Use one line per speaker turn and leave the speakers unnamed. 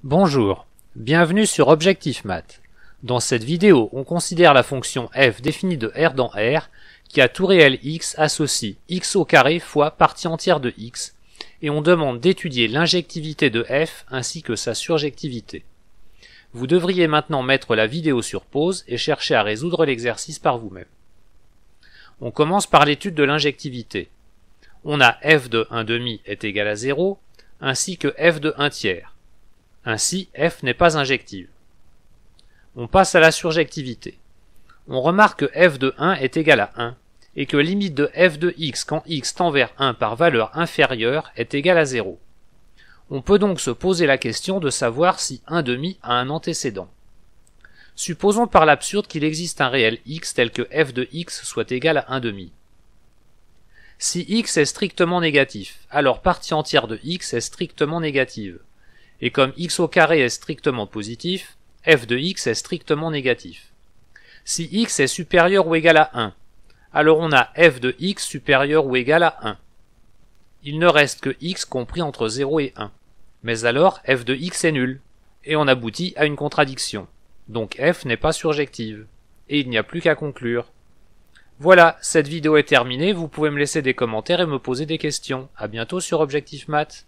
Bonjour, bienvenue sur Objectif Math. Dans cette vidéo, on considère la fonction f définie de R dans R qui à tout réel x associe x au carré fois partie entière de x et on demande d'étudier l'injectivité de f ainsi que sa surjectivité. Vous devriez maintenant mettre la vidéo sur pause et chercher à résoudre l'exercice par vous-même. On commence par l'étude de l'injectivité. On a f de 1/2 est égal à 0 ainsi que f de 1/3. Ainsi, f n'est pas injective. On passe à la surjectivité. On remarque que f de 1 est égal à 1 et que limite de f de x quand x tend vers 1 par valeur inférieure est égale à 0. On peut donc se poser la question de savoir si 1/2 a un antécédent. Supposons par l'absurde qu'il existe un réel x tel que f de x soit égal à 1/2. Si x est strictement négatif, alors partie entière de x est strictement négative. Et comme x au carré est strictement positif, f de x est strictement négatif. Si x est supérieur ou égal à 1, alors on a f de x supérieur ou égal à 1. Il ne reste que x compris entre 0 et 1. Mais alors f de x est nul, et on aboutit à une contradiction. Donc f n'est pas surjective. Et il n'y a plus qu'à conclure. Voilà, cette vidéo est terminée, vous pouvez me laisser des commentaires et me poser des questions. À bientôt sur Objectif Math.